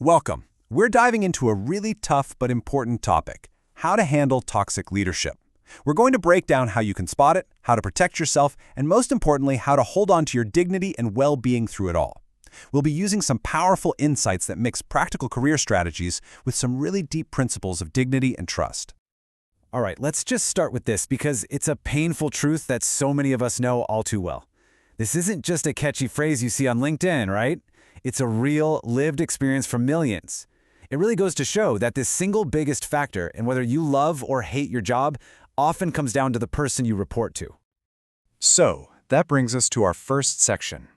Welcome. We're diving into a really tough but important topic: how to handle toxic leadership. We're going to break down how you can spot it, how to protect yourself, and most importantly, how to hold on to your dignity and well-being through it all. We'll be using some powerful insights that mix practical career strategies with some really deep principles of dignity and trust. All right, let's just start with this because it's a painful truth that so many of us know all too well. This isn't just a catchy phrase you see on LinkedIn, right? It's a real, lived experience for millions. It really goes to show that this single biggest factor in whether you love or hate your job often comes down to the person you report to. So, that brings us to our first section.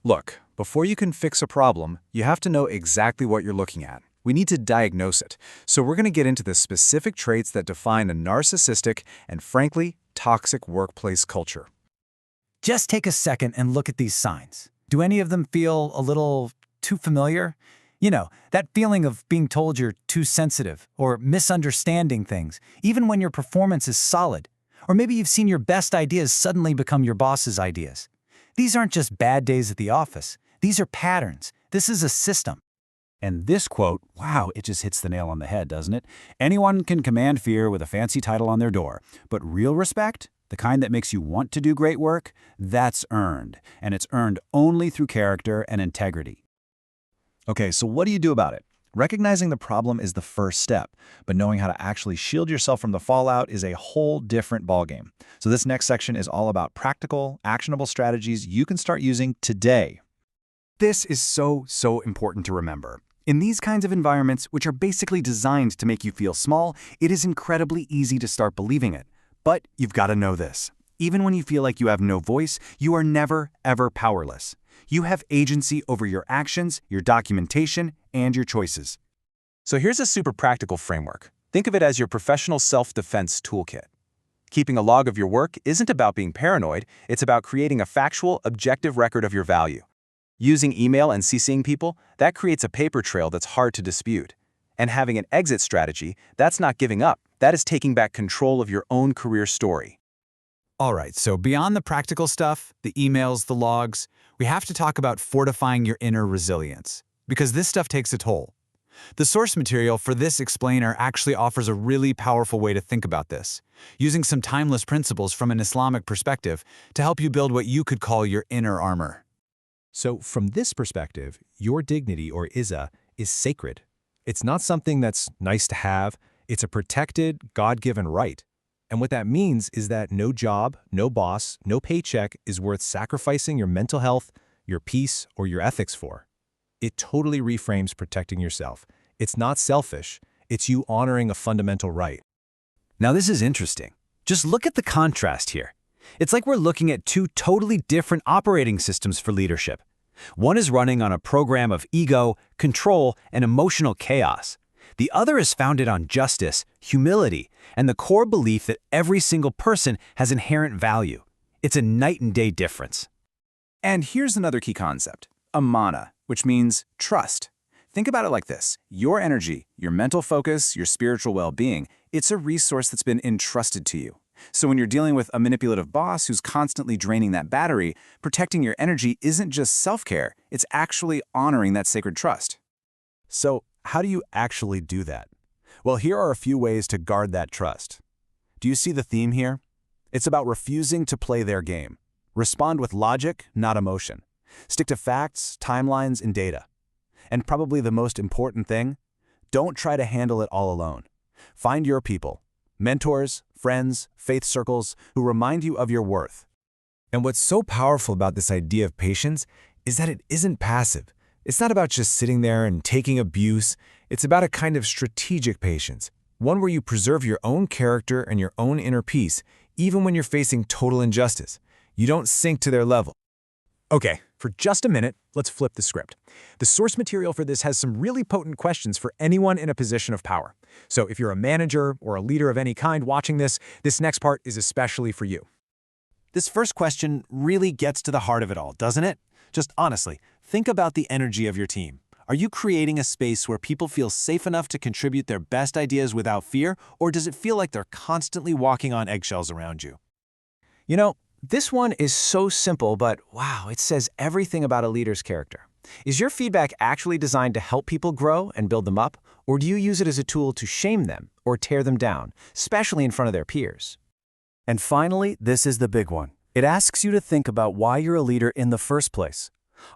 Look, before you can fix a problem, you have to know exactly what you're looking at. We need to diagnose it. So we're going to get into the specific traits that define a narcissistic and, frankly, toxic workplace culture. Just take a second and look at these signs. Do any of them feel a little too familiar? You know, that feeling of being told you're too sensitive or misunderstanding things, even when your performance is solid. Or maybe you've seen your best ideas suddenly become your boss's ideas. These aren't just bad days at the office. These are patterns. This is a system. And this quote, wow, it just hits the nail on the head, doesn't it? Anyone can command fear with a fancy title on their door, but real respect, the kind that makes you want to do great work, that's earned, and it's earned only through character and integrity. Okay, so what do you do about it? Recognizing the problem is the first step, but knowing how to actually shield yourself from the fallout is a whole different ballgame. So this next section is all about practical, actionable strategies you can start using today. This is so important to remember. In these kinds of environments, which are basically designed to make you feel small, it is incredibly easy to start believing it. But you've got to know this. Even when you feel like you have no voice, you are never, ever powerless. You have agency over your actions, your documentation, and your choices. So here's a super practical framework. Think of it as your professional self-defense toolkit. Keeping a log of your work isn't about being paranoid, it's about creating a factual, objective record of your value. Using email and CCing people, that creates a paper trail that's hard to dispute. And having an exit strategy, that's not giving up, that is taking back control of your own career story. All right, so beyond the practical stuff, the emails, the logs, we have to talk about fortifying your inner resilience, because this stuff takes a toll. The source material for this explainer actually offers a really powerful way to think about this, using some timeless principles from an Islamic perspective to help you build what you could call your inner armor. So from this perspective, your dignity, or Izzah, is sacred. It's not something that's nice to have. It's a protected, God-given right. And what that means is that no job, no boss, no paycheck is worth sacrificing your mental health, your peace, or your ethics for. It totally reframes protecting yourself. It's not selfish. It's you honoring a fundamental right. Now this is interesting. Just look at the contrast here. It's like we're looking at two totally different operating systems for leadership. One is running on a program of ego, control, and emotional chaos. The other is founded on justice, humility, and the core belief that every single person has inherent value. It's a night and day difference. And here's another key concept, amana, which means trust. Think about it like this. Your energy, your mental focus, your spiritual well-being, it's a resource that's been entrusted to you. So when you're dealing with a manipulative boss who's constantly draining that battery, protecting your energy isn't just self-care, it's actually honoring that sacred trust. So how do you actually do that? Well, here are a few ways to guard that trust. Do you see the theme here? It's about refusing to play their game. Respond with logic, not emotion. Stick to facts, timelines, and data. And probably the most important thing, don't try to handle it all alone. Find your people, mentors, friends, faith circles who remind you of your worth. And what's so powerful about this idea of patience is that it isn't passive. It's not about just sitting there and taking abuse. It's about a kind of strategic patience, one where you preserve your own character and your own inner peace, even when you're facing total injustice. You don't sink to their level. Okay, for just a minute, let's flip the script. The source material for this has some really potent questions for anyone in a position of power. So if you're a manager or a leader of any kind watching this, this next part is especially for you. This first question really gets to the heart of it all, doesn't it? Just honestly, think about the energy of your team. Are you creating a space where people feel safe enough to contribute their best ideas without fear, or does it feel like they're constantly walking on eggshells around you? You know, this one is so simple, but wow, it says everything about a leader's character. Is your feedback actually designed to help people grow and build them up, or do you use it as a tool to shame them or tear them down, especially in front of their peers? And finally, this is the big one. It asks you to think about why you're a leader in the first place.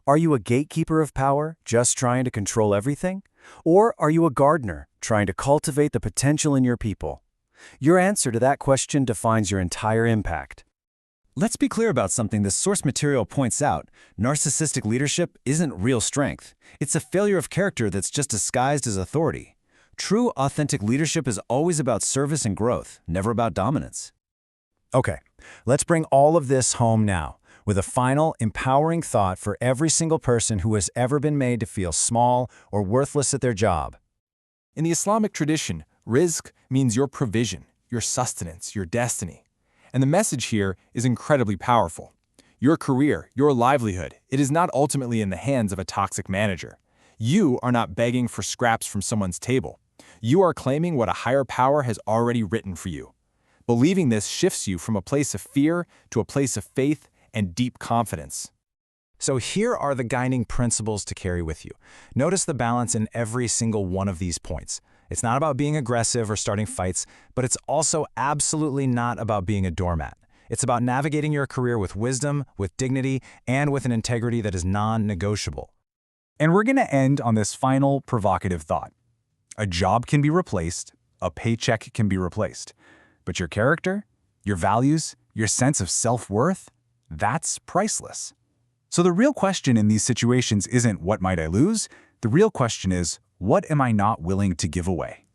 Are you a gatekeeper of power, just trying to control everything? Or are you a gardener, trying to cultivate the potential in your people? Your answer to that question defines your entire impact. Let's be clear about something the source material points out. Narcissistic leadership isn't real strength. It's a failure of character that's just disguised as authority. True, authentic leadership is always about service and growth, never about dominance. Okay, let's bring all of this home now, with a final, empowering thought for every single person who has ever been made to feel small or worthless at their job. In the Islamic tradition, rizq means your provision, your sustenance, your destiny. And the message here is incredibly powerful. Your career, your livelihood, it is not ultimately in the hands of a toxic manager. You are not begging for scraps from someone's table. You are claiming what a higher power has already written for you. Believing this shifts you from a place of fear to a place of faith and deep confidence. So here are the guiding principles to carry with you. Notice the balance in every single one of these points. It's not about being aggressive or starting fights, but it's also absolutely not about being a doormat. It's about navigating your career with wisdom, with dignity, and with an integrity that is non-negotiable. And we're going to end on this final provocative thought. A job can be replaced, a paycheck can be replaced, but your character, your values, your sense of self-worth, that's priceless. So the real question in these situations isn't what might I lose? The real question is, what am I not willing to give away?